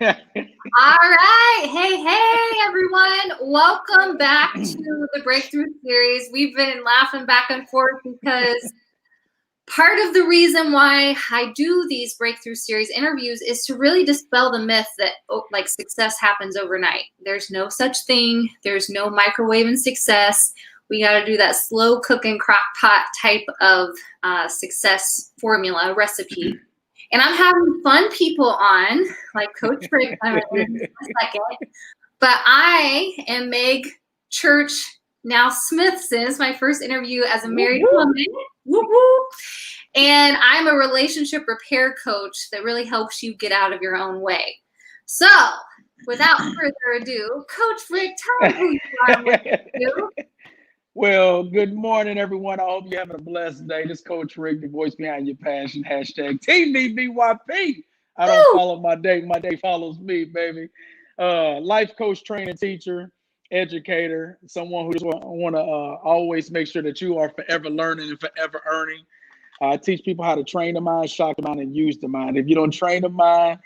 All right. Hey, everyone. Welcome back to the Breakthrough Series. We've been laughing back and forth because part of the reason why I do these Breakthrough Series interviews is to really dispel the myth that success happens overnight. There's no such thing. There's no microwaving success. We got to do that slow cooking crock pot type of success formula recipe. And I'm having fun people on, like Coach Rick, I'm in a second. But I am Meg Church, now Smithson. It's my first interview as a married woman. Whoop, whoop. And I'm a relationship repair coach that really helps you get out of your own way. So, without further ado, Coach Rick, tell them who you are and what you do. Well, good morning, everyone. I hope you're having a blessed day. This is Coach Rick, the voice behind your passion. Hashtag TVBYP. I don't follow my day. My day follows me, baby. Life coach, trainer, teacher, educator, someone who just want to always make sure that you are forever learning and forever earning. I teach people how to train the mind, shock the mind, and use the mind. If you don't train the mind,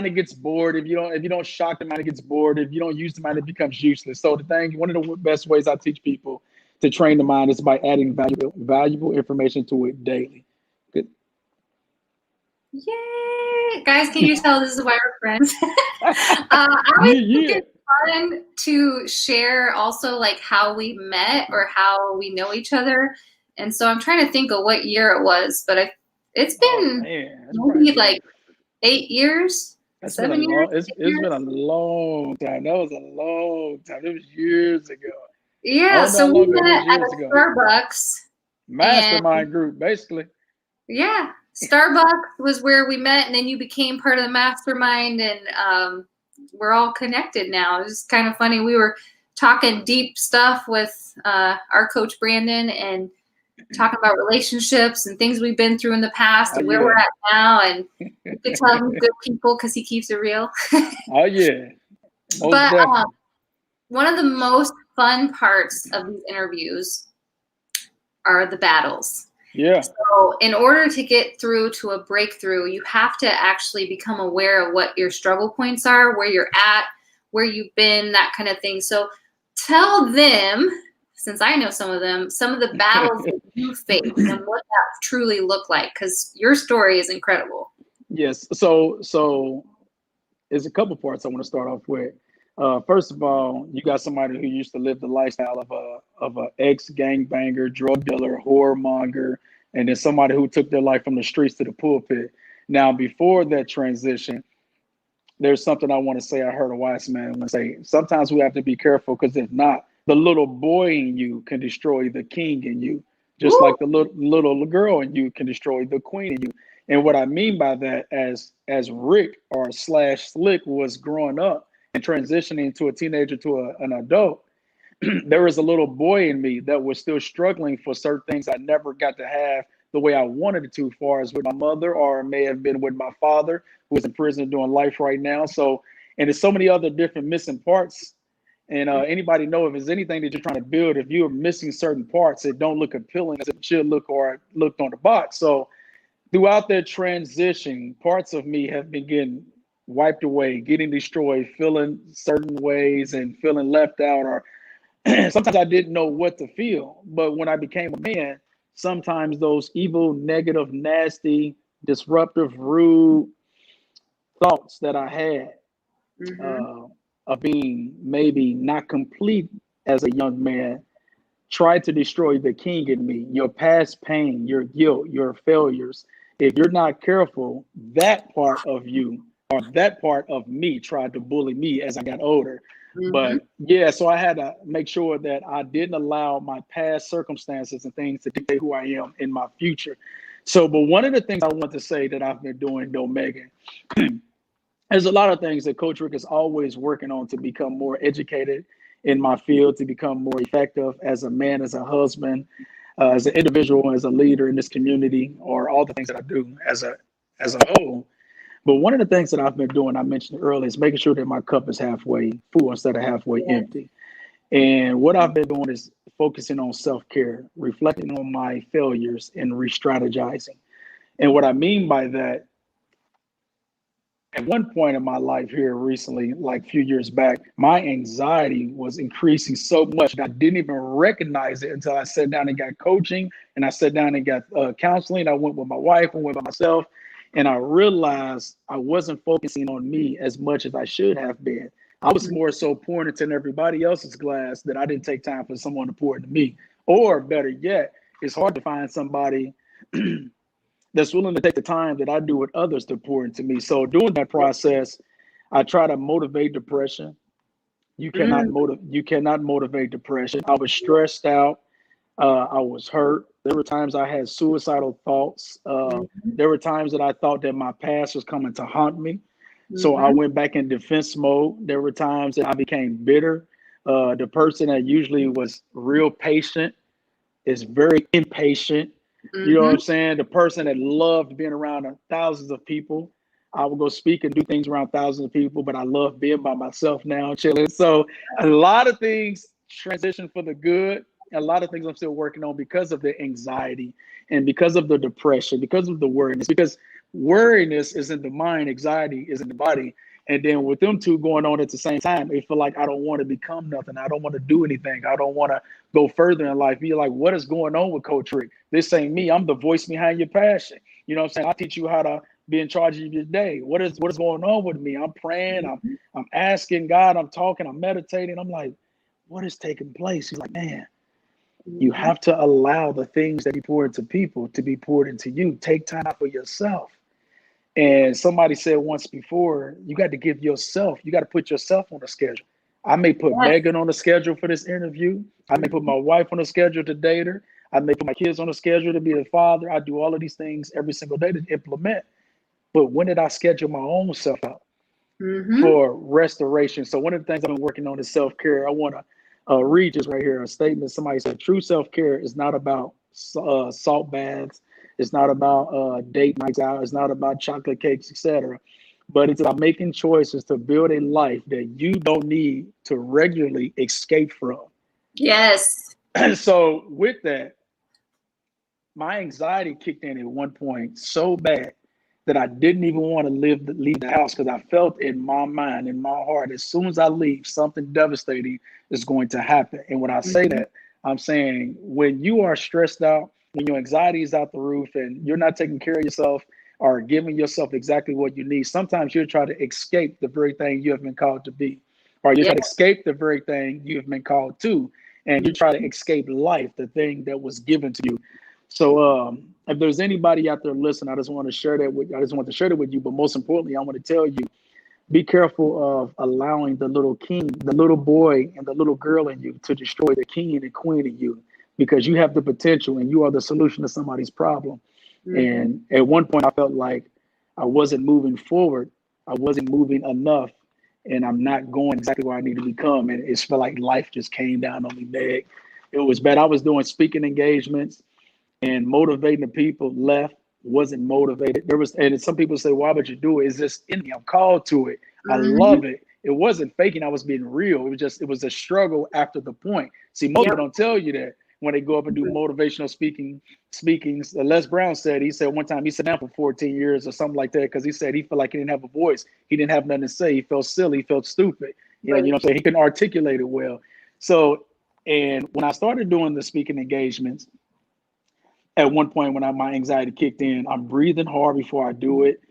it gets bored. If you don't shock the mind, it gets bored. If you don't use the mind, it becomes useless. So one of the best ways I teach people to train the mind is by adding valuable information to it daily. Good. Yay! Guys, can you tell this is why we're friends? I always think it's fun to share also like how we met or how we know each other. And so I'm trying to think of what year it was, but it's been maybe like 8 years, 7 years. It's been a long time. That was a long time. It was years ago. Yeah, so we met at a Starbucks. Mastermind group, basically. Yeah, Starbucks was where we met, and then you became part of the mastermind, and we're all connected now. It was kind of funny. We were talking deep stuff with our coach, Brandon, and talking about relationships and things we've been through in the past and where we're at now. And you could tell him good people because he keeps it real. Oh, yeah. But one of the most fun parts of these interviews are the battles. Yeah. So in order to get through to a breakthrough, you have to actually become aware of what your struggle points are, where you're at, where you've been, that kind of thing. So tell them, since I know some of the battles that you faced and what that truly looked like, because your story is incredible. Yes. So there's a couple parts I want to start off with. First of all, you got somebody who used to live the lifestyle of a ex-gangbanger, drug dealer, whoremonger, and then somebody who took their life from the streets to the pulpit. Now, before that transition, there's something I want to say. I heard a wise man say, sometimes we have to be careful, because if not, the little boy in you can destroy the king in you, just like the little girl in you can destroy the queen in you. And what I mean by that, as Rick or / Slick was growing up and transitioning to a teenager to an adult, there was a little boy in me that was still struggling for certain things I never got to have the way I wanted it to, as far as with my mother, or it may have been with my father, who is in prison doing life right now. So, and there's so many other different missing parts. And anybody know if there's anything that you're trying to build, if you're missing certain parts, it don't look appealing as it should look or looked on the box. So throughout that transition, parts of me have been getting wiped away, getting destroyed, feeling certain ways and feeling left out, or sometimes I didn't know what to feel. But when I became a man, sometimes those evil, negative, nasty, disruptive, rude thoughts that I had, of being maybe not complete as a young man, tried to destroy the king in me. Your past pain, your guilt, your failures. If you're not careful, that part of you or that part of me tried to bully me as I got older. But yeah, so I had to make sure that I didn't allow my past circumstances and things to dictate who I am in my future. So, but one of the things I want to say that I've been doing, though, Megan, there's a lot of things that Coach Rick is always working on to become more educated in my field, to become more effective as a man, as a husband, as an individual, as a leader in this community, or all the things that I do as a whole. But one of the things that I've been doing, I mentioned earlier, is making sure that my cup is halfway full instead of halfway empty. And what I've been doing is focusing on self-care, reflecting on my failures, and re-strategizing. And what I mean by that, at one point in my life here recently, like a few years back, my anxiety was increasing so much that I didn't even recognize it until I sat down and got coaching, and I sat down and got counseling. I went with my wife and went by myself, and I realized I wasn't focusing on me as much as I should have been. I was more so pouring into everybody else's glass that I didn't take time for someone to pour into me. Or better yet, it's hard to find somebody that's willing to take the time that I do with others to pour into me. So during that process, I try to motivate depression. You cannot motivate depression. I was stressed out. I was hurt. There were times I had suicidal thoughts. There were times that I thought that my past was coming to haunt me. So I went back in defense mode. There were times that I became bitter. The person that usually was real patient is very impatient. You know what I'm saying? The person that loved being around thousands of people. I would go speak and do things around thousands of people, but I love being by myself now, chilling. So a lot of things transition for the good. A lot of things I'm still working on because of the anxiety and because of the depression, because of the worriness, because worriness is in the mind, anxiety is in the body. And then with them two going on at the same time, it feel like I don't want to become nothing. I don't want to do anything. I don't want to go further in life. Be like, what is going on with Coach Rick? This ain't me. I'm the voice behind your passion. You know what I'm saying? I teach you how to be in charge of your day. What is going on with me? I'm praying. I'm asking God. I'm talking. I'm meditating. I'm like, what is taking place? He's like, man, you have to allow the things that you pour into people to be poured into you. Take time out for yourself. And somebody said once before, you got to give yourself, you got to put yourself on a schedule. I may put Megan on the schedule for this interview. I may put my wife on a schedule to date her. I may put my kids on a schedule to be a father. I do all of these things every single day to implement. But when did I schedule my own self out for restoration? So one of the things I've been working on is self-care. I want to read this right here, a statement. Somebody said, true self-care is not about salt baths. It's not about date nights out. It's not about chocolate cakes, etc. But it's about making choices to build a life that you don't need to regularly escape from. Yes. So with that, my anxiety kicked in at one point so bad that I didn't even want to leave the house because I felt in my mind, in my heart, as soon as I leave, something devastating is going to happen. And when I say that, I'm saying when you are stressed out, when your anxiety is out the roof and you're not taking care of yourself or giving yourself exactly what you need, sometimes you'll try to escape the very thing you have been called to be, or you try to escape the very thing you have been called to, and you try to escape life, the thing that was given to you. So if there's anybody out there listening, I just want to share that with you. But most importantly, I want to tell you, be careful of allowing the little king, the little boy and the little girl in you to destroy the king and the queen in you, because you have the potential and you are the solution to somebody's problem. And at one point I felt like I wasn't moving forward. I wasn't moving enough, and I'm not going exactly where I need to become. And it felt like life just came down on me, Meg. It was bad. I was doing speaking engagements and motivating the people, left, wasn't motivated. And some people say, why would you do it? It's just in me. I'm called to it. I love it. It wasn't faking. I was being real. It was a struggle after the point. See, most people don't tell you that when they go up and do motivational speakings. Les Brown said, one time he sat down for 14 years or something like that, because he said he felt like he didn't have a voice. He didn't have nothing to say. He felt silly. He felt stupid. You know what I'm saying? He couldn't articulate it well. So, and when I started doing the speaking engagements, at one point when my anxiety kicked in, I'm breathing hard before I do it.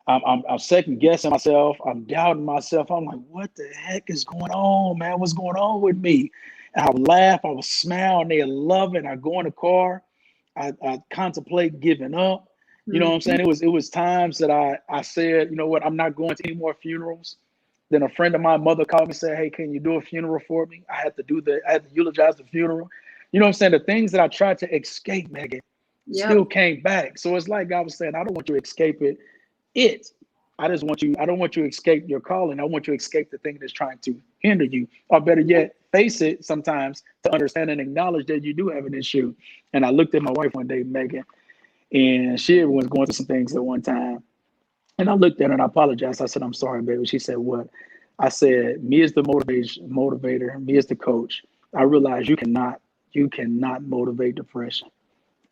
I'm second guessing myself. I'm doubting myself. I'm like, what the heck is going on, man? What's going on with me? And I would laugh. I would smile, and they love it. I go in the car. I contemplate giving up. You know what I'm saying? It was times that I said, you know what? I'm not going to any more funerals. Then a friend of my mother called me and said, hey, can you do a funeral for me? I had to eulogize the funeral. You know what I'm saying? The things that I tried to escape, Megan, still came back. So it's like God was saying, I don't want you to escape it. I don't want you to escape your calling. I want you to escape the thing that's trying to hinder you, or better yet, face it sometimes to understand and acknowledge that you do have an issue. And I looked at my wife one day, Megan, and she was going through some things at one time. And I looked at her and I apologized. I said, I'm sorry, baby. She said, what? I said, me as the motivator, me as the coach, I realized you cannot motivate depression.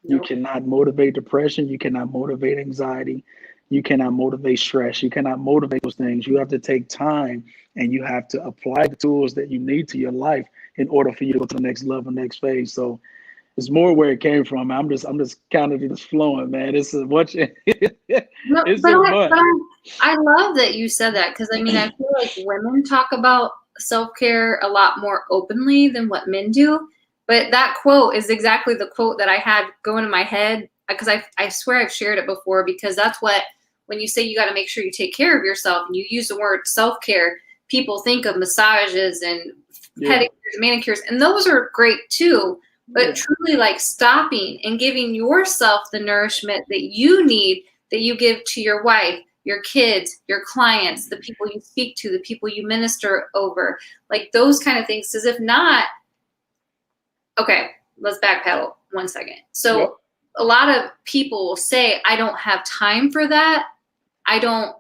You cannot motivate depression. You cannot motivate anxiety. You cannot motivate stress. You cannot motivate those things. You have to take time and you have to apply the tools that you need to your life in order for you to go to the next level, next phase. So it's more where it came from. I'm just kind of just flowing, man. It's a what No, it's but a I, but. but I love that you said that, because I mean, I feel like women talk about self-care a lot more openly than what men do. But that quote is exactly the quote that I had going in my head, because I swear I've shared it before, because that's what, when you say you got to make sure you take care of yourself and you use the word self-care, people think of massages and Yeah, pedicures, manicures, and those are great too. But yeah, truly, like, stopping and giving yourself the nourishment that you need, that you give to your wife, your kids, your clients, the people you speak to, the people you minister over, like those kind of things. Because if not, okay, let's backpedal 1 second. yep, So a lot of people will say, I don't have time for that. I don't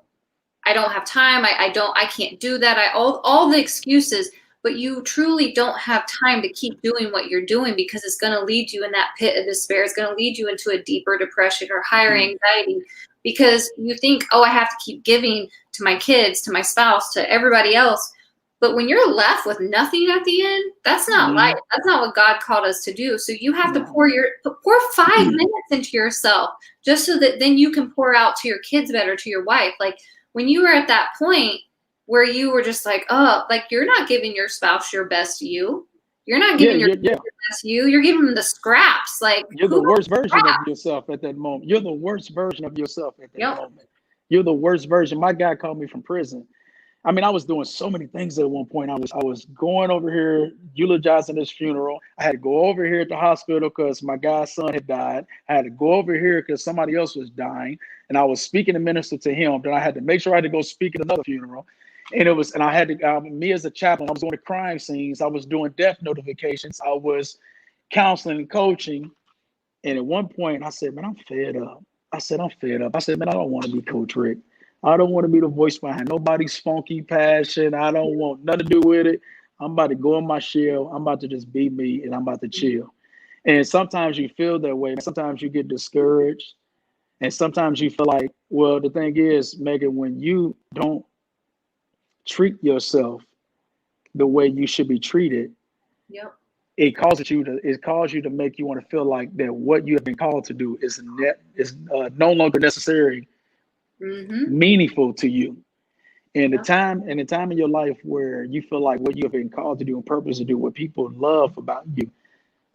have time. I can't do that. All the excuses, but you truly don't have time to keep doing what you're doing, because it's going to lead you in that pit of despair. It's going to lead you into a deeper depression or higher anxiety, because you think, oh, I have to keep giving to my kids, to my spouse, to everybody else. But when you're left with nothing at the end, that's not life. That's not what God called us to do. So you have to no, pour 5 minutes into yourself, just so that then you can pour out to your kids better, to your wife. Like, when you were at that point where you were just like, oh, like, you're not giving your spouse your best you. You're not yeah, giving your yeah, yeah. best you. You're giving them the scraps. Like, You're who the wants worst version of scraps? yourself at that moment. You're the worst version of yourself at that Yep. moment. You're the worst version. My guy called me from prison. I mean, I was doing so many things at one point. I was going over here eulogizing his funeral. I had to go over here at the hospital because my guy's son had died. I had to go over here because somebody else was dying, and I was speaking to minister to him. Then I had to make sure I had to go speak at another funeral, and I had to me as a chaplain. I was going to crime scenes. I was doing death notifications. I was counseling and coaching. And at one point, I said, man, I'm fed up. I said, I'm fed up. I said, man, I don't want to be Coach Rick. I don't want to be the voice behind nobody's funky passion. I don't want nothing to do with it. I'm about to go in my shell. I'm about to just be me, and I'm about to chill. And sometimes you feel that way. Sometimes you get discouraged. And sometimes you feel like, well, the thing is, Megan, when you don't treat yourself the way you should be treated, Yep. it causes you to make you want to feel like that what you have been called to do is no longer necessary, Mm-hmm. meaningful to you. And the Yep. time in your life where you feel like what you have been called to do and purpose to do, what people love about you,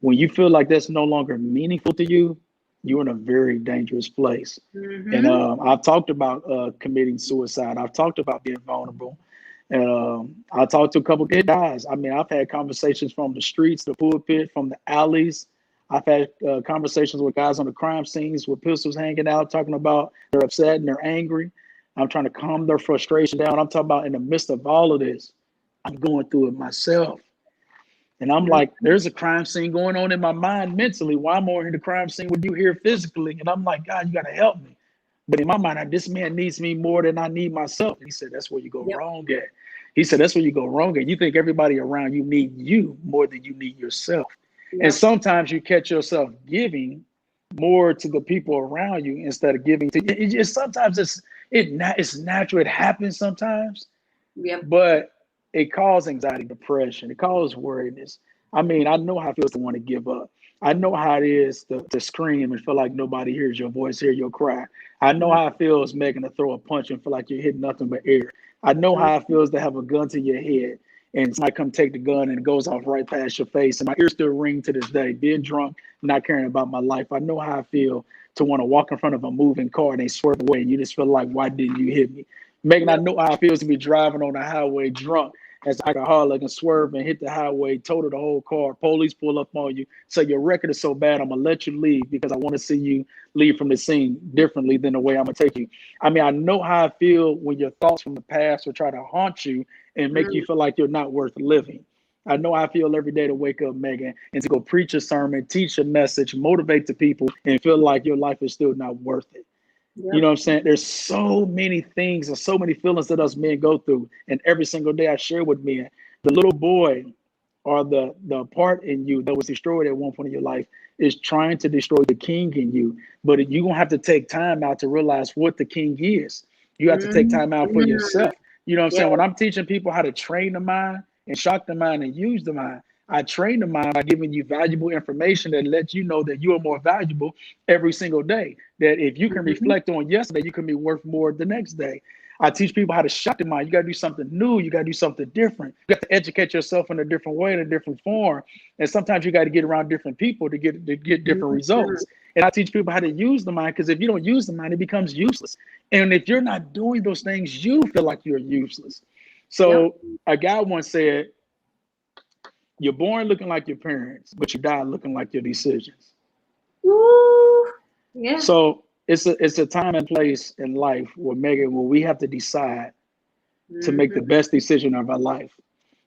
when you feel like that's no longer meaningful to you, you're in a very dangerous place. And Mm-hmm. I've talked about committing suicide. I've talked about being vulnerable. I talked to a couple of guys. I mean, I've had conversations from the streets, the pulpit, from the alleys. I've had conversations with guys on the crime scenes with pistols hanging out, talking about they're upset and they're angry. I'm trying to calm their frustration down. I'm talking about in the midst of all of this, I'm going through it myself. And I'm like, there's a crime scene going on in my mind mentally. Why I'm over here the crime scene with you here physically? And I'm like, God, you got to help me. But in my mind, this man needs me more than I need myself. And he said, that's where you go Yep. wrong at. He said, that's where you go wrong at. You think everybody around you need you more than you need yourself. And Yep. sometimes you catch yourself giving more to the people around you instead of giving to sometimes it's natural. It happens sometimes, Yep. but it causes anxiety, depression. It causes worriness. I mean, I know how it feels to want to give up. I know how it is to scream and feel like nobody hears your voice, hear your cry. I know how it feels, Megan, to throw a punch and feel like you're hitting nothing but air. I know how it feels to have a gun to your head and somebody come take the gun and it goes off right past your face. And my ears still ring to this day, being drunk, not caring about my life. I know how I feel to want to walk in front of a moving car and they swerve away. And you just feel like, why didn't you hit me? Megan, I Yep. know how it feels to be driving on the highway drunk as an alcoholic and swerve and hit the highway, total the whole car. Police pull up on you. So your record is so bad, I'm going to let you leave because I want to see you leave from the scene differently than the way I'm going to take you. I mean, I know how I feel when your thoughts from the past will try to haunt you and make you feel like you're not worth living. I know how I feel every day to wake up, Megan, and to go preach a sermon, teach a message, motivate the people, and feel like your life is still not worth it. You know Yep. what I'm saying? There's so many things and so many feelings that us men go through. And every single day I share with men, the little boy or the part in you that was destroyed at one point in your life is trying to destroy the king in you. But you're going to have to take time out to realize what the king is. You have to take time out for yourself. You know what I'm saying? When I'm teaching people how to train the mind and shock the mind and use the mind, I train the mind by giving you valuable information that lets you know that you are more valuable every single day. That if you can reflect on yesterday, you can be worth more the next day. I teach people how to shock the mind. You got to do something new. You got to do something different. You got to educate yourself in a different way, in a different form. And sometimes you got to get around different people to get different results. And I teach people how to use the mind, because if you don't use the mind, it becomes useless. And if you're not doing those things, you feel like you're useless. So a guy once said, you're born looking like your parents, but you die looking like your decisions. Ooh, yeah. So it's a time and place in life where we have to decide to make the best decision of our life.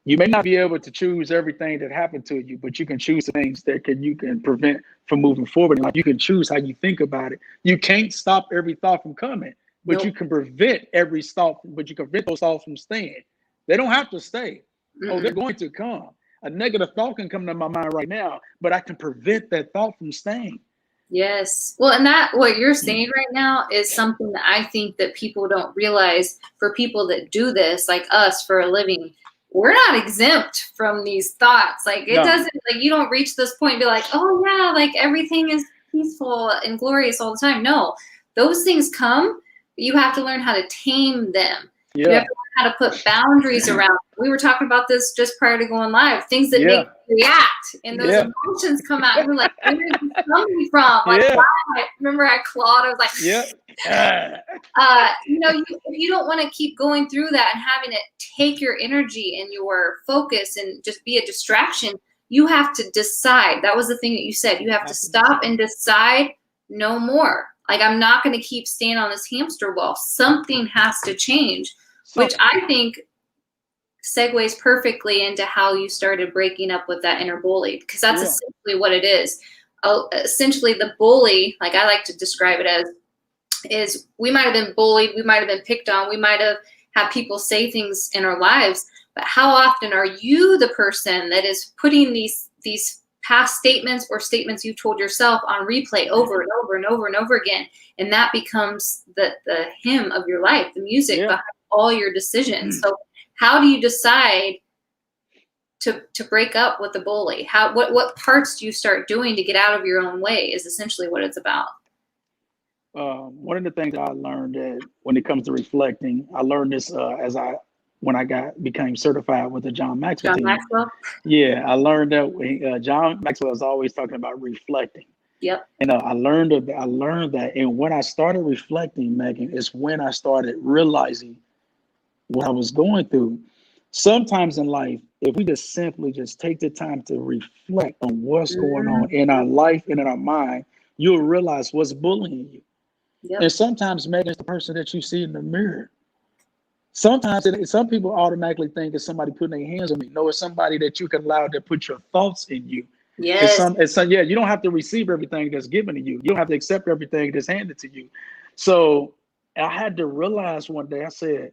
You may not be able to choose everything that happened to you, but you can choose the things that you can prevent from moving forward. Like you can choose how you think about it. You can't stop every thought from coming, but you can prevent every thought, but you can prevent those thoughts from staying. They don't have to stay. Oh, they're going to come. A negative thought can come to my mind right now, but I can prevent that thought from staying. Yes. Well, and that what you're saying right now is something that I think that people don't realize. For people that do this, like us, for a living, we're not exempt from these thoughts. Like it doesn't, like you don't reach this point and be like, oh yeah, like everything is peaceful and glorious all the time. No, those things come, but you have to learn how to tame them. You have to learn how to put boundaries around. We were talking about this just prior to going live. Things that make you react, and those emotions come out. And we're like, where is this coming from? Like, why? Remember, I clawed. I was like, if you don't want to keep going through that and having it take your energy and your focus and just be a distraction, you have to decide. That was the thing that you said. You have to stop and decide no more. Like, I'm not going to keep staying on this hamster wheel. Something has to change, which I think segues perfectly into how you started breaking up with that inner bully, because that's essentially what it is. Essentially, the bully, like I like to describe it as, is we might have been bullied, we might have been picked on, we might have had people say things in our lives, but how often are you the person that is putting these past statements or statements you told yourself on replay over and over and over and over again? And that becomes the hymn of your life, the music behind all your decisions. So how do you decide to break up with the bully? What parts do you start doing to get out of your own way is essentially what it's about. One of the things I learned that when it comes to reflecting, I learned this when I became certified with the John Maxwell team. Maxwell? Yeah, I learned that John Maxwell is always talking about reflecting. Yep. And I learned that. And when I started reflecting, Megan, is when I started realizing what I was going through. Sometimes in life, if we just simply take the time to reflect on what's going on in our life and in our mind, you'll realize what's bullying you. Yep. And sometimes, Megan, it's the person that you see in the mirror. Sometimes some people automatically think it's somebody putting their hands on me. No, it's somebody that you can allow to put your thoughts in you. Yes. You don't have to receive everything that's given to you. You don't have to accept everything that's handed to you. So I had to realize one day, I said,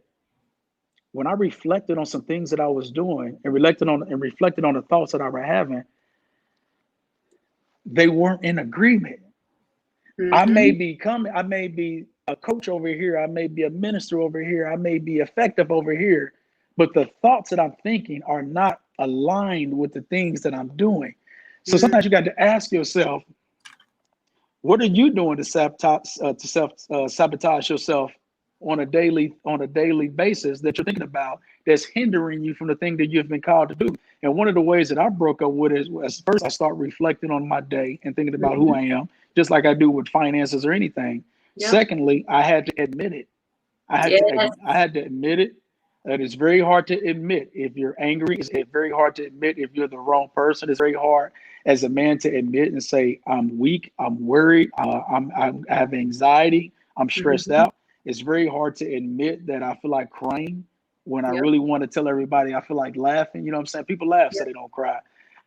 when I reflected on some things that I was doing and reflected on the thoughts that I was having, they weren't in agreement. I may be a coach over here. I may be a minister over here. I may be effective over here, but the thoughts that I'm thinking are not aligned with the things that I'm doing. So sometimes you got to ask yourself, what are you doing to sabotage yourself on a daily basis that you're thinking about that's hindering you from the thing that you've been called to do? And one of the ways that I broke up with it is first I start reflecting on my day and thinking about who I am, just like I do with finances or anything. Yep. Secondly, I had to admit it. I had to admit it. It is very hard to admit if you're angry. It's very hard to admit if you're the wrong person. It's very hard as a man to admit and say, I'm weak, I'm worried, I have anxiety, I'm stressed out. It's very hard to admit that I feel like crying when I really want to tell everybody I feel like laughing. You know what I'm saying? People laugh so they don't cry.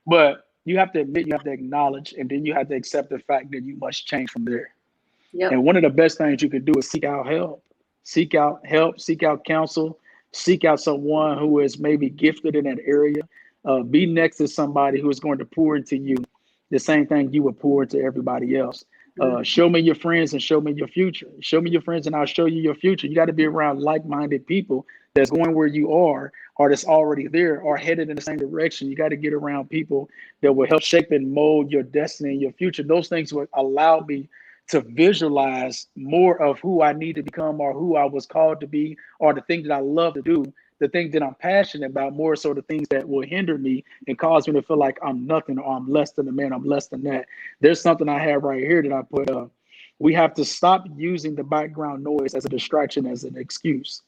But you have to admit, you have to acknowledge, and then you have to accept the fact that you must change from there. Yep. And one of the best things you can do is seek out help. Seek out help, seek out counsel, seek out someone who is maybe gifted in that area. Be next to somebody who is going to pour into you the same thing you would pour to everybody else. Show me your friends and show me your future. Show me your friends and I'll show you your future. You got to be around like-minded people that's going where you are or that's already there or headed in the same direction. You got to get around people that will help shape and mold your destiny and your future. Those things will allow me to visualize more of who I need to become or who I was called to be or the things that I love to do, the things that I'm passionate about, more so the things that will hinder me and cause me to feel like I'm nothing or I'm less than a man, I'm less than that. There's something I have right here that I put up. We have to stop using the background noise as a distraction, as an excuse.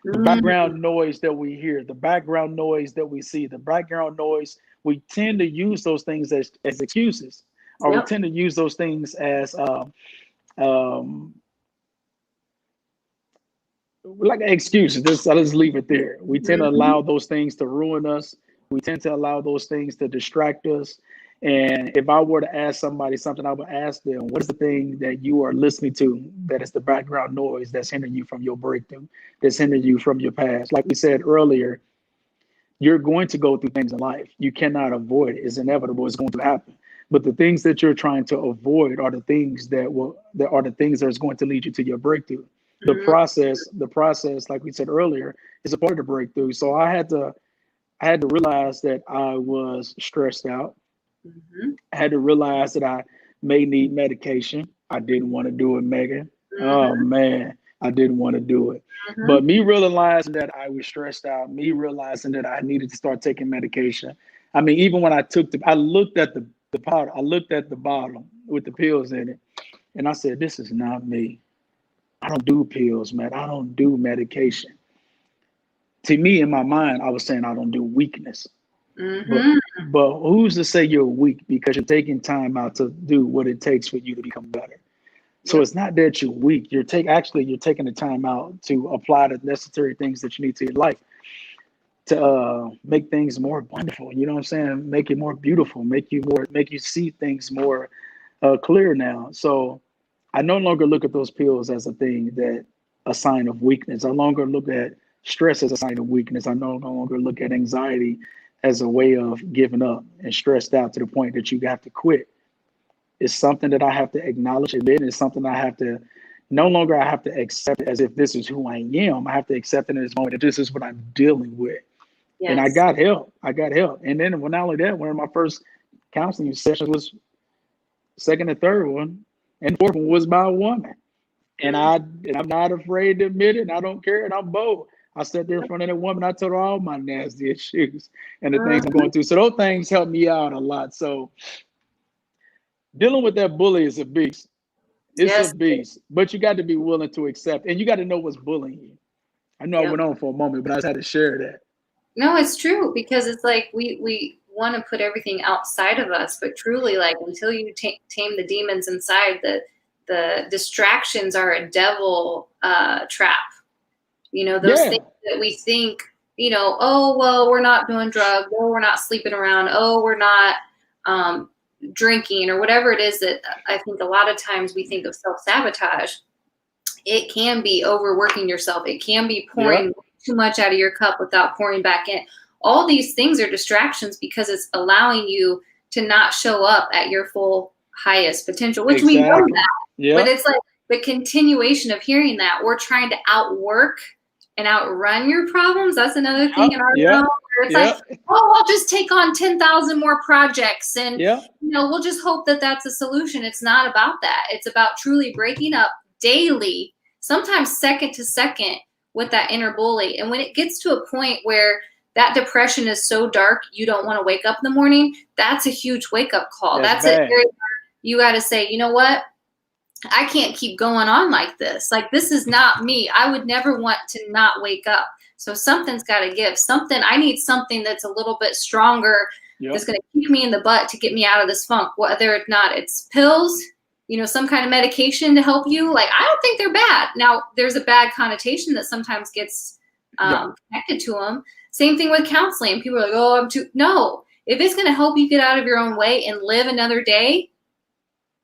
The background noise that we hear, the background noise that we see, the background noise, we tend to use those things as excuses, or we tend to use those things as like excuses. I'll just leave it there. We tend to allow those things to ruin us. We tend to allow those things to distract us. And if I were to ask somebody something, I would ask them, what is the thing that you are listening to that is the background noise that's hindering you from your breakthrough, that's hindering you from your past? Like we said earlier, you're going to go through things in life. You cannot avoid it. It's inevitable. It's going to happen. But the things that you're trying to avoid are the things that are the things that is going to lead you to your breakthrough. The process, like we said earlier, is a part of the breakthrough. So I had to realize that I was stressed out. I had to realize that I may need medication. I didn't want to do it, Megan. Oh man, I didn't want to do it. But me realizing that I was stressed out, me realizing that I needed to start taking medication. I mean, even when I looked at the powder, I looked at the bottle with the pills in it, and I said, this is not me. I don't do pills, man. I don't do medication. To me, in my mind, I was saying I don't do weakness. But who's to say you're weak because you're taking time out to do what it takes for you to become better? So it's not that you're weak. You're taking the time out to apply the necessary things that you need to your life to make things more wonderful. You know what I'm saying? Make it more beautiful. Make you see things more clear now. So I no longer look at those pills as a sign of weakness. I no longer look at stress as a sign of weakness. I no longer look at anxiety as a way of giving up and stressed out to the point that you have to quit. It's something that I have to acknowledge, admit. It's something I have to accept as if this is who I am. I have to accept in this moment that this is what I'm dealing with. Yes. And I got help. And then not only that, one of my first counseling sessions was second and third one, and fourth one was by a woman. And I'm not afraid to admit it, and I don't care, and I'm bold. I sat there in front of that woman. I told her all my nasty issues and the things I'm going through. So those things help me out a lot. So dealing with that bully is a beast. It's a beast, but you got to be willing to accept, and you got to know what's bullying you. I know I went on for a moment, but I just had to share that. No, it's true, because it's like we want to put everything outside of us, but truly, like, until you tame the demons inside, the distractions are a devil trap. You know, those things that we think, you know, oh, well, we're not doing drugs, oh, we're not sleeping around, oh, we're not drinking, or whatever it is that I think a lot of times we think of self-sabotage. It can be overworking yourself. It can be pouring too much out of your cup without pouring back in. All these things are distractions because it's allowing you to not show up at your full highest potential, which we know that. But it's like the continuation of hearing that we're trying to outwork and outrun your problems. That's another thing in our realm where it's like, oh, I'll just take on 10,000 more projects and you know, we'll just hope that that's a solution. It's not about that. It's about truly breaking up daily, sometimes second to second, with that inner bully. And when it gets to a point where that depression is so dark you don't want to wake up in the morning, that's a huge wake up call. That's it. You got to say, you know what? I can't keep going on like this. Like, this is not me. I would never want to not wake up. So something's got to give. I need something that's a little bit stronger, that's going to kick me in the butt to get me out of this funk. Whether or not it's pills, you know, some kind of medication to help you. Like, I don't think they're bad. Now, there's a bad connotation that sometimes gets connected to them. Same thing with counseling. People are like, oh, no. If it's going to help you get out of your own way and live another day,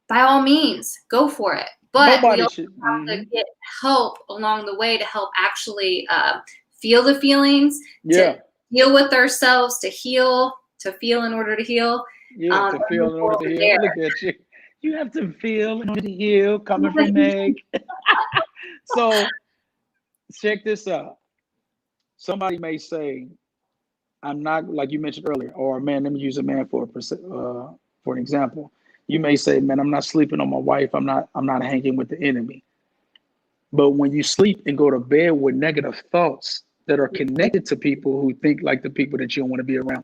by all means, go for it. But we also have to get help along the way to help actually feel the feelings, to deal with ourselves, to heal, to feel in order to heal. Yeah, to And feel then in go order to over heal. there. Look at you. You have to feel in order to heal, coming from Meg. So check this out. Somebody may say, I'm not, like you mentioned earlier, or man, let me use a man for an example. You may say, man, I'm not sleeping on my wife. I'm not hanging with the enemy. But when you sleep and go to bed with negative thoughts that are connected to people who think like the people that you don't want to be around,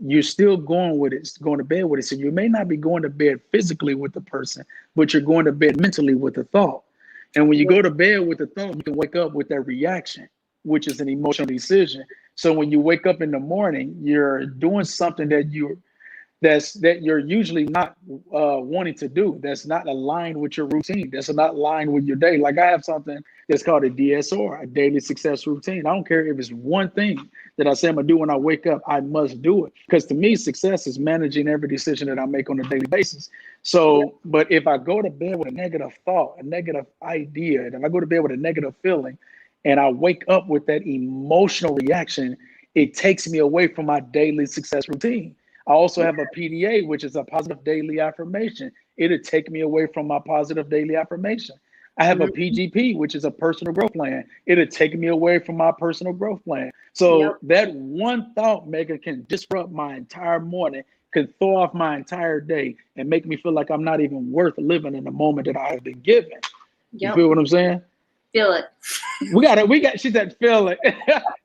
you're still going with it, going to bed with it. So you may not be going to bed physically with the person, but you're going to bed mentally with the thought. And when you go to bed with the thought, you can wake up with that reaction, which is an emotional decision. So when you wake up in the morning, you're doing something that you're usually not wanting to do. That's not aligned with your routine. That's not aligned with your day. Like I have something that's called a DSR, a daily success routine. I don't care if it's one thing that I say I'm gonna do when I wake up. I must do it, because to me, success is managing every decision that I make on a daily basis. So, but if I go to bed with a negative thought, a negative idea, and if I go to bed with a negative feeling, and I wake up with that emotional reaction, it takes me away from my daily success routine. I also have a PDA, which is a positive daily affirmation. It'll take me away from my positive daily affirmation. I have a PGP, which is a personal growth plan. It'll take me away from my personal growth plan. So that one thought, Megan, can disrupt my entire morning, can throw off my entire day, and make me feel like I'm not even worth living in the moment that I have been given. You feel what I'm saying? Feel it. She said, feel it.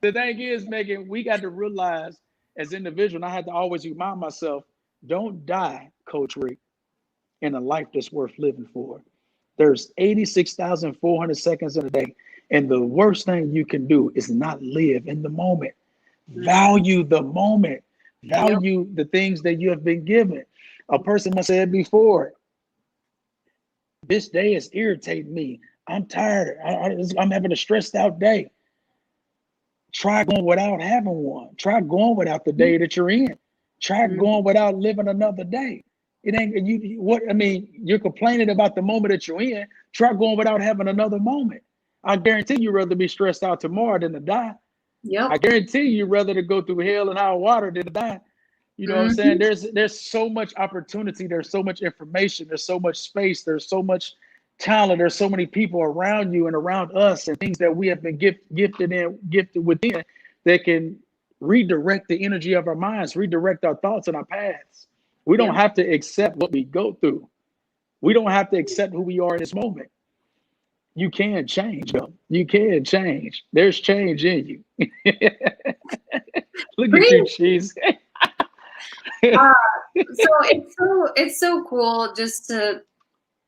The thing is, Megan, we got to realize as individuals, I had to always remind myself, don't die, Coach Rick, in a life that's worth living for. There's 86,400 seconds in a day. And the worst thing you can do is not live in the moment. Value the moment. Value the things that you have been given. A person must have said before, this day is irritating me. I'm tired. I'm having a stressed out day. Try going without having one. Try going without the day that you're in. Try going without living another day. It ain't you. What I mean, you're complaining about the moment that you're in. Try going without having another moment. I guarantee you'd rather be stressed out tomorrow than to die. I guarantee you'd rather to go through hell and high water than to die. You know what I'm saying? There's so much opportunity. There's so much information. There's so much space. There's so much talent. There's so many people around you and around us, and things that we have been gifted within, that can redirect the energy of our minds, redirect our thoughts and our paths. We don't have to accept what we go through. We don't have to accept who we are in this moment. You can change, though. You can change. There's change in you. Look at you, cheese. It's so cool just to,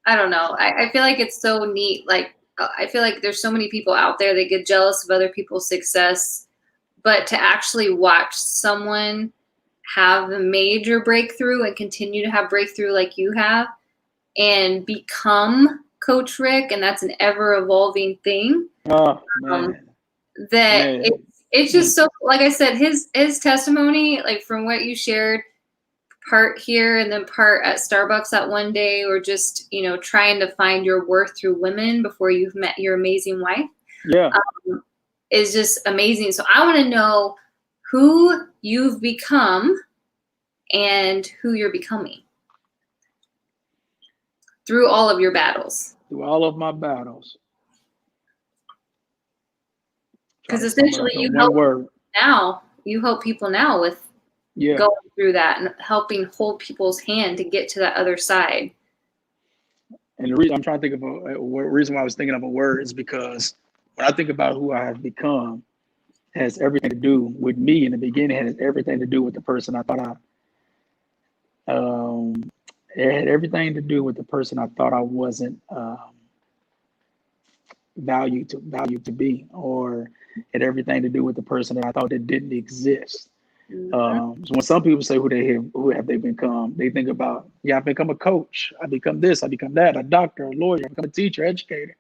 I don't know. I feel like it's so neat. Like, I feel like there's so many people out there that get jealous of other people's success, but to actually watch someone have a major breakthrough and continue to have breakthrough like you have and become Coach Rick, and that's an ever evolving thing. Oh, man. It's just so, like I said, his testimony, like from what you shared, part here and then part at Starbucks that one day, or just, trying to find your worth through women before you've met your amazing wife. Is just amazing. So I want to know who you've become and who you're becoming through all of your battles. Through all of my battles. Because essentially you help people now with going through that and helping hold people's hand to get to that other side. And the reason I'm trying to think of reason why I was thinking of a word is because when I think about who I have become, has everything to do with me in the beginning. It has everything to do with the person I thought it had everything to do with the person I thought I wasn't valued to be, or had everything to do with the person that I thought that didn't exist. So when some people say who have they become, they think about, I become a coach, I become this, I become that, a doctor, a lawyer, I become a teacher, educator.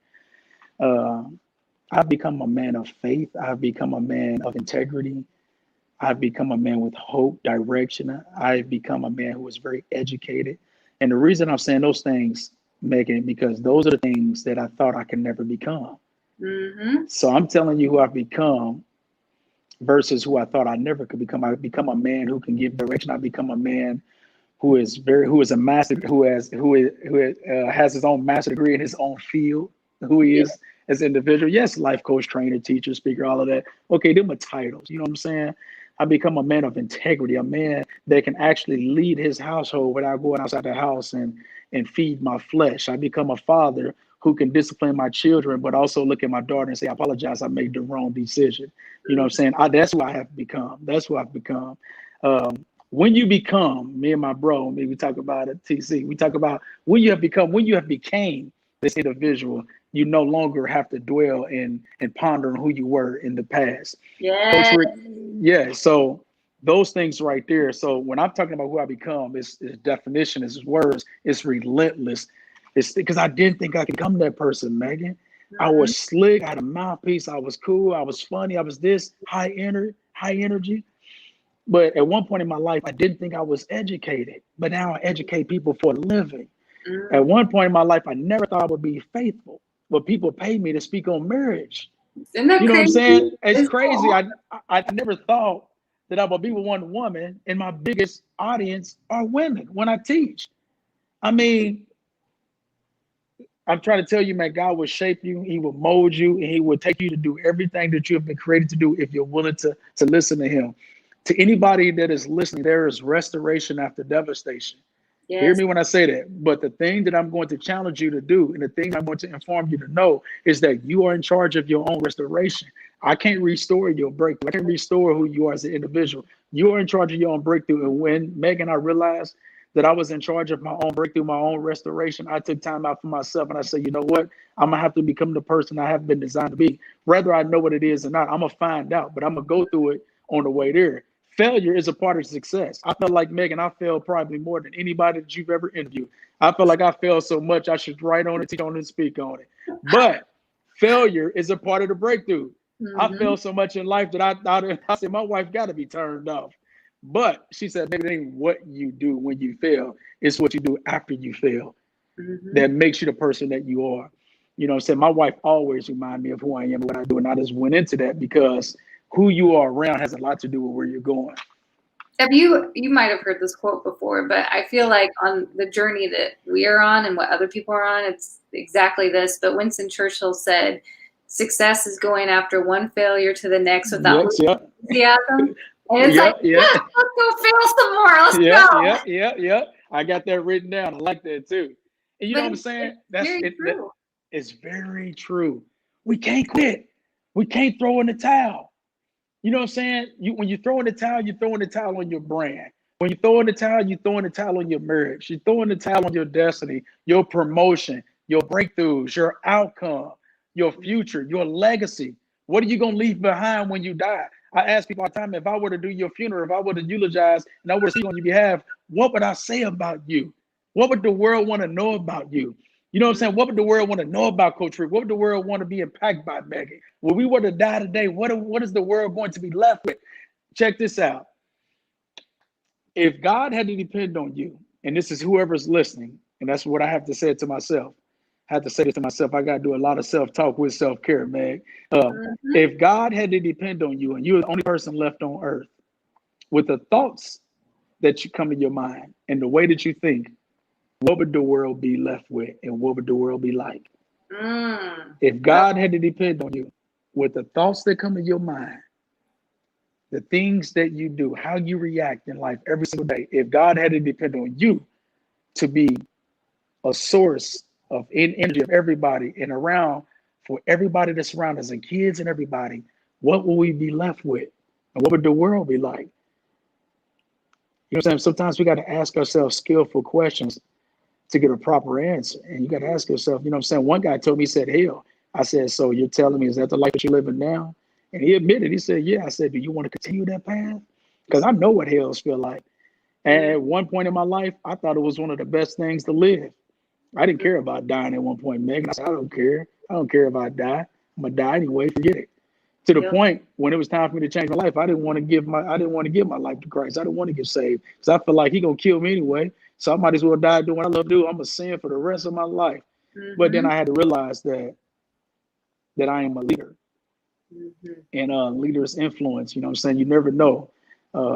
I've become a man of faith. I've become a man of integrity. I've become a man with hope, direction. I've become a man who is very educated. And the reason I'm saying those things, Megan, because those are the things that I thought I could never become. So I'm telling you who I've become versus who I thought I never could become. I've become a man who can give direction. I've become a man who is a master, has his own master degree in his own field, who he is as an individual. Yes, life coach, trainer, teacher, speaker, all of that. Okay, them are titles. You know what I'm saying? I become a man of integrity, a man that can actually lead his household without going outside the house and feed my flesh. I become a father who can discipline my children, but also look at my daughter and say, I apologize, I made the wrong decision. You know what I'm saying? That's who I have become. That's who I've become. When you become, me and my bro, maybe we talk about it, TC, we talk about when you have became this individual, you no longer have to dwell and ponder on who you were in the past. Yeah. Yeah. So those things right there. So when I'm talking about who I become, it's definition, it's words, it's relentless. It's because I didn't think I could become that person, Megan. I was slick, I had a mouthpiece, I was cool, I was funny, I was this high energy. But at one point in my life, I didn't think I was educated. But now I educate people for a living. At one point in my life, I never thought I would be faithful. But people pay me to speak on marriage. Isn't that You know crazy? what I'm saying? It's crazy. Cool. I never thought that I would be with one woman, and my biggest audience are women when I teach. I mean, I'm trying to tell you, man, God will shape you, he will mold you, and he will take you to do everything that you have been created to do if you're willing to listen to him. To anybody that is listening, there is restoration after devastation. Yes. Hear me when I say that. But the thing that I'm going to challenge you to do, and the thing I'm going to inform you to know, is that you are in charge of your own restoration. I can't restore your breakthrough. I can't restore who you are as an individual. You are in charge of your own breakthrough. And when Megan, I realized that I was in charge of my own breakthrough, my own restoration, I took time out for myself and I said, you know what? I'm gonna have to become the person I have been designed to be. Whether I know what it is or not, I'm gonna find out, but I'm gonna go through it on the way there. Failure is a part of success. I felt like, Megan, I failed probably more than anybody that you've ever interviewed. I felt like I failed so much I should write on it, teach on it, and speak on it. But failure is a part of the breakthrough. I failed so much in life that I said, my wife got to be turned off. But she said, maybe it ain't what you do when you fail. It's what you do after you fail that makes you the person that you are. You know what I'm saying? My wife always reminds me of who I am and what I do. And I just went into that because who you are around has a lot to do with where you're going. You might have heard this quote before, but I feel like on the journey that we are on and what other people are on, it's exactly this. But Winston Churchill said, success is going after one failure to the next without enthusiasm. And it's like, let's go fail some more. Let's go. Yeah. I got that written down. I like that too. And you know what I'm saying? It's very true. We can't quit. We can't throw in the towel. You know what I'm saying? When you throw in the towel, you throw in the towel on your brand. When you throw in the towel, you throw in the towel on your marriage. You throw in the towel on your destiny, your promotion, your breakthroughs, your outcome, your future, your legacy. What are you going to leave behind when you die? I ask people all the time, if I were to do your funeral, if I were to eulogize and I were to speak on your behalf, what would I say about you? What would the world want to know about you? You know what I'm saying? What would the world want to know about Coach Rick? What would the world want to be impacted by, Megan? When we were to die today, what is the world going to be left with? Check this out. If God had to depend on you, and this is whoever's listening, and that's what I have to say to myself. I have to say it to myself. I got to do a lot of self-talk with self-care, Meg. If God had to depend on you and you're the only person left on earth with the thoughts that you come to your mind and the way that you think, what would the world be left with and what would the world be like? If God had to depend on you with the thoughts that come to your mind, the things that you do, how you react in life every single day, if God had to depend on you to be a source of energy of everybody and around for everybody that's around us and kids and everybody, what will we be left with? And what would the world be like? You know what I'm saying? Sometimes we got to ask ourselves skillful questions to get a proper answer. And you got to ask yourself, you know what I'm saying? One guy told me, he said, hell. I said, so you're telling me, is that the life that you're living now? And he admitted, he said, yeah. I said, do you want to continue that path? Because I know what hells feel like. And at one point in my life, I thought it was one of the best things to live. I didn't care about dying at one point, Megan. I said, I don't care. I don't care if I die. I'm gonna die anyway. Forget it. To the point when it was time for me to change my life, I didn't want to give my life to Christ. I didn't want to get saved because I feel like He gonna kill me anyway. So I might as well die doing what I love to do. I'm gonna sin for the rest of my life. But then I had to realize that I am a leader, and leaders influence. You know what I'm saying? You never know.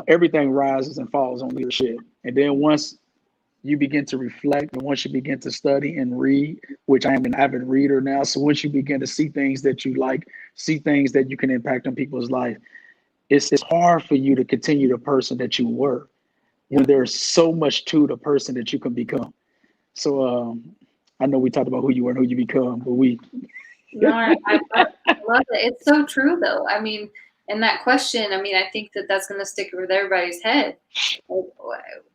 Everything rises and falls on leadership. And then once you begin to reflect. And once you begin to study and read, which I am an avid reader now. So once you begin to see things that you like, see things that you can impact on people's life, it's hard for you to continue the person that you were when there's so much to the person that you can become. So I know we talked about who you were and who you become, but No, I love it. It's so true, though. I mean, and that question, I mean, I think that that's going to stick with everybody's head.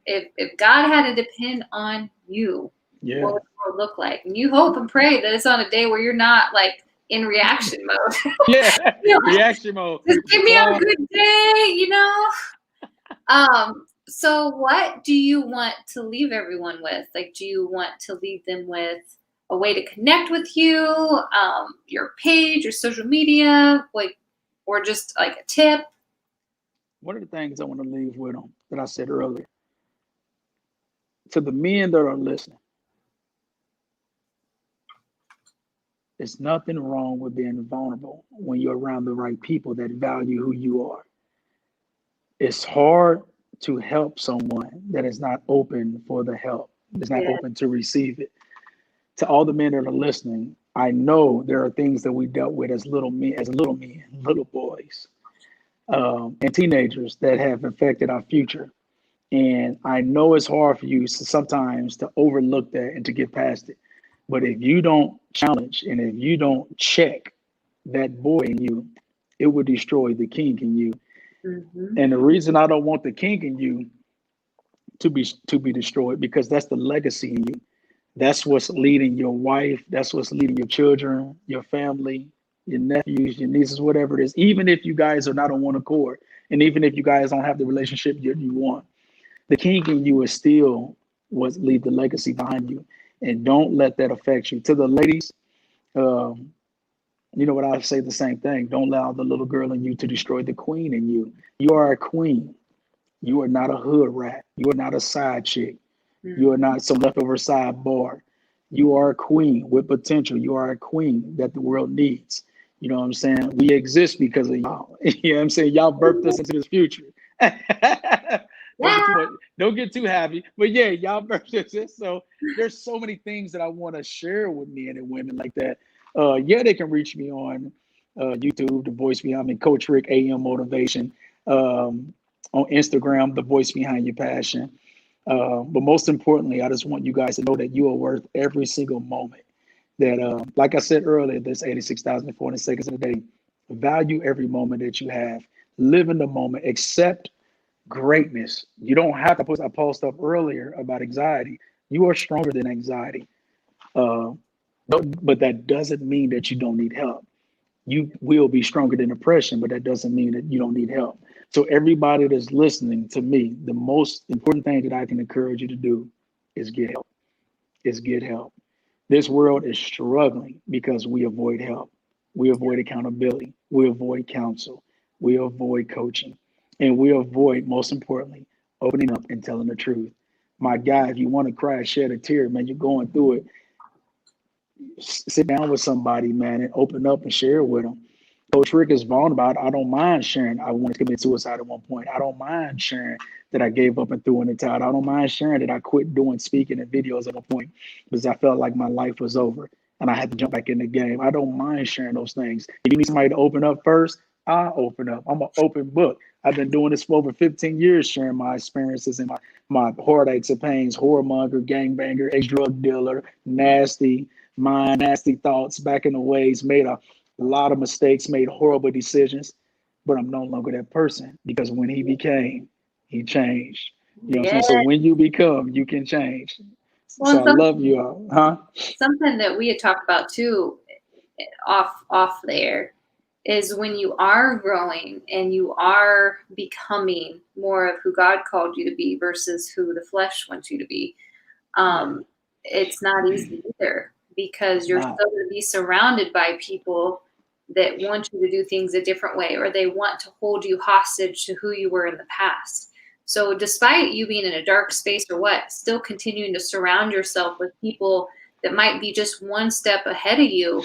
If God had to depend on you, yeah, what would the world look like? And you hope and pray that it's on a day where you're not like in reaction mode. yeah, You know, reaction mode. just give me a good day, you know? So what do you want to leave everyone with? Like, do you want to leave them with a way to connect with you, your page, your social media, like, or just like a tip? One of the things I want to leave with them that I said earlier, to the men that are listening, there's nothing wrong with being vulnerable when you're around the right people that value who you are. It's hard to help someone that is not open for the help, is not open to receive it. To all the men that are listening, I know there are things that we dealt with as little men, little boys, and teenagers that have affected our future. And I know it's hard for you sometimes to overlook that and to get past it. But if you don't challenge and if you don't check that boy in you, it will destroy the king in you. Mm-hmm. And the reason I don't want the king in you to be destroyed, because that's the legacy in you. That's what's leading your wife. That's what's leading your children, your family, your nephews, your nieces, whatever it is. Even if you guys are not on one accord, and even if you guys don't have the relationship you want, the king in you is still what leave the legacy behind you. And don't let that affect you. To the ladies, you know what, I say the same thing. Don't allow the little girl in you to destroy the queen in you. You are a queen. You are not a hood rat. You are not a side chick. You are not some leftover sidebar. You are a queen with potential. You are a queen that the world needs. You know what I'm saying? We exist because of y'all. You know what I'm saying? Y'all birthed us into this future. Don't get too happy. But yeah, y'all birthed us. So there's so many things that I want to share with men and women like that. Yeah, they can reach me on YouTube, the voice behind me, Coach Rick AM Motivation. On Instagram, the voice behind your passion. But most importantly, I just want you guys to know that you are worth every single moment. That, like I said earlier, there's 86,040 seconds in a day. Value every moment that you have. Live in the moment. Accept greatness. You don't have to put. I posted up earlier about anxiety. You are stronger than anxiety. But that doesn't mean that you don't need help. You will be stronger than depression, but that doesn't mean that you don't need help. So everybody that's listening to me, the most important thing that I can encourage you to do is get help. Is get help. This world is struggling because we avoid help. We avoid accountability. We avoid counsel. We avoid coaching. And we avoid, most importantly, opening up and telling the truth. My guy, if you want to cry, shed a tear, man, you're going through it. Sit down with somebody, man, and open up and share with them. Coach Rick is vulnerable. I don't mind sharing. I wanted to commit suicide at one point. I don't mind sharing that I gave up and threw in the towel. I don't mind sharing that I quit doing speaking and videos at one point because I felt like my life was over and I had to jump back in the game. I don't mind sharing those things. If you need somebody to open up first, I'll open up. I'm an open book. I've been doing this for over 15 years, sharing my experiences and my heartaches and pains, whoremonger, gangbanger, ex-drug dealer, nasty mind, nasty thoughts, back in the ways, made a lot of mistakes, made horrible decisions, but I'm no longer that person because when he became, he changed. You know what I'm saying? So when you become, you can change. Well, so I love you all. Huh? Something that we had talked about too, off there, is when you are growing and you are becoming more of who God called you to be versus who the flesh wants you to be. It's not easy either because you're still going to be surrounded by people that want you to do things a different way, or they want to hold you hostage to who you were in the past. So despite you being in a dark space or what, still continuing to surround yourself with people that might be just one step ahead of you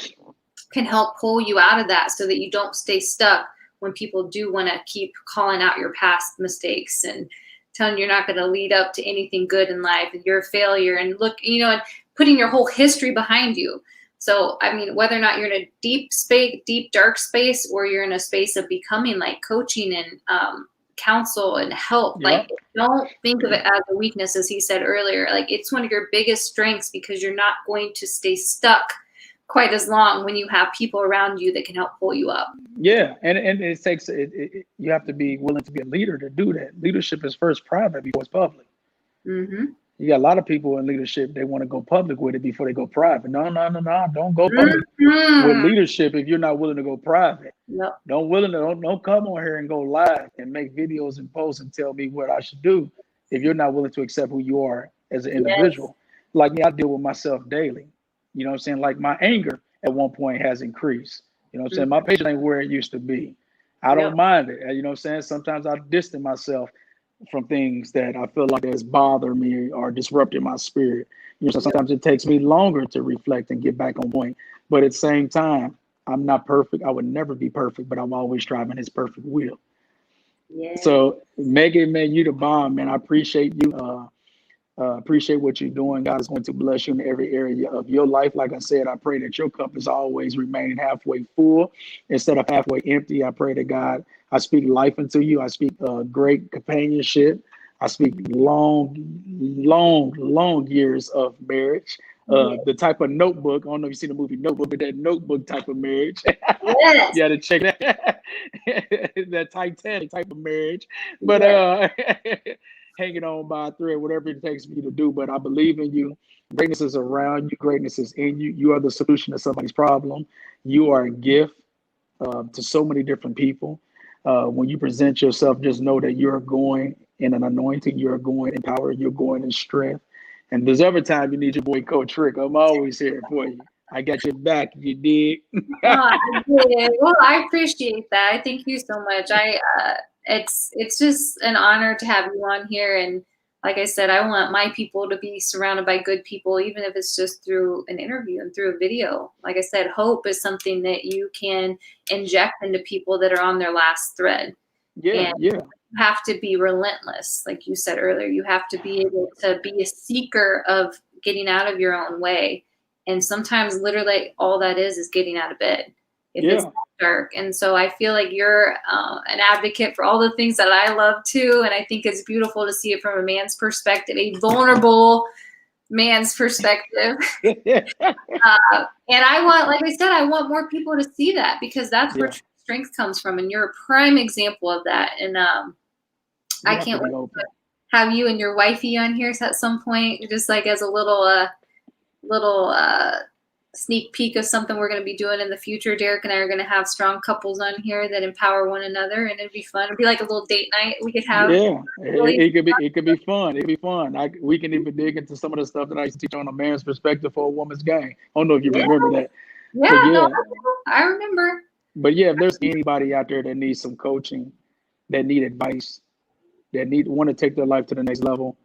can help pull you out of that so that you don't stay stuck when people do want to keep calling out your past mistakes and telling you're not going to lead up to anything good in life, and you're a failure, and look, and putting your whole history behind you. So, I mean, whether or not you're in a deep space, deep, dark space, or you're in a space of becoming, like coaching and counsel and help, like, don't think of it as a weakness, as he said earlier. Like, it's one of your biggest strengths, because you're not going to stay stuck quite as long when you have people around you that can help pull you up. Yeah, and it takes you have to be willing to be a leader to do that. Leadership is first private before it's public. Mm-hmm. You got a lot of people in leadership, they want to go public with it before they go private. No, don't go public with leadership if you're not willing to go private. Yep. Don't come on here and go live and make videos and posts and tell me what I should do if you're not willing to accept who you are as an individual. Yes. Like me, I deal with myself daily. You know what I'm saying? Like, my anger at one point has increased. You know what I'm saying? My patience ain't where it used to be. I don't mind it. You know what I'm saying? Sometimes I distance myself from things that I feel like has bothered me or disrupted my spirit. You know, so sometimes it takes me longer to reflect and get back on point. But at the same time, I'm not perfect. I would never be perfect, but I'm always striving his perfect will. Yeah. So Megan, man, you the bomb, man. I appreciate you. Appreciate what you're doing. God is going to bless you in every area of your life. Like I said, I pray that your cup is always remaining halfway full instead of halfway empty. I pray to God, I speak life into you. I speak great companionship. I speak long years of marriage. The type of Notebook. I don't know if you've seen the movie Notebook, but that Notebook type of marriage. Yes. You got to check that. That Titanic type of marriage. But hanging on by a thread, whatever it takes for you to do. But I believe in you. Greatness is around you. Greatness is in you. You are the solution to somebody's problem. You are a gift to so many different people. When you present yourself, just know that you're going in an anointing. You're going in power. You're going in strength. And there's every time you need your boy Coach Rick, I'm always here for you. I got your back. You did. I did. Well, I appreciate that. Thank you so much. It's just an honor to have you on here. And like I said, I want my people to be surrounded by good people, even if it's just through an interview and through a video. Like I said, hope is something that you can inject into people that are on their last thread. Yeah, and you have to be relentless. Like you said earlier, you have to be able to be a seeker of getting out of your own way. And sometimes literally all that is getting out of bed. It's dark. And so I feel like you're an advocate for all the things that I love too. And I think it's beautiful to see it from a man's perspective, a vulnerable man's perspective. And I want, like I said, I want more people to see that, because that's where strength comes from. And you're a prime example of that. And I can't wait to have you and your wifey on here at some point, just like as a little sneak peek of something we're going to be doing in the future. Derek and I are going to have strong couples on here that empower one another, and it'd be fun. It'd be like a little date night we could have. Yeah, it could be fun. It'd be fun. We can even dig into some of the stuff that I used to teach on a man's perspective for a woman's game. I don't know if you remember that. No, I remember. But yeah, if there's anybody out there that needs some coaching, that need advice, that want to take their life to the next level,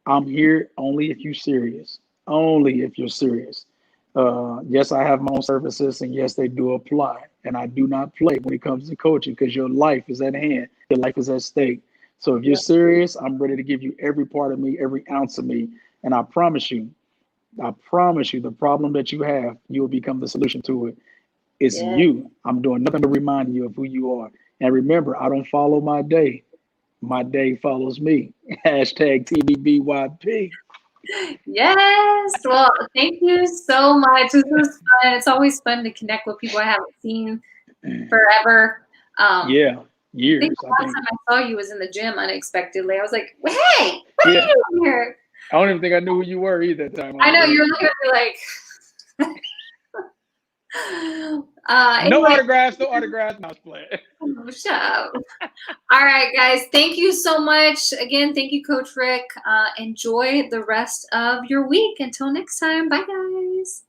I'm here only if you're serious. Only if you're serious. Yes, I have my own services, and yes, they do apply. And I do not play when it comes to coaching, because your life is at hand. Your life is at stake. So if you're serious, I'm ready to give you every part of me, every ounce of me. And I promise you, the problem that you have, you will become the solution to it. It's you. I'm doing nothing but reminding you of who you are. And remember, I don't follow my day. My day follows me. Hashtag TBBYP. Yes. Well, thank you so much. This was fun. It's always fun to connect with people I haven't seen forever. Years. I think the last time I saw you was in the gym unexpectedly. I was like, hey, what are you doing here? I don't even think I knew who you were either that time. I know, you were looking at me like no autographs, no, playing. Oh, shut up. All right, guys. Thank you so much. Again, thank you, Coach Rick. Enjoy the rest of your week. Until next time. Bye, guys.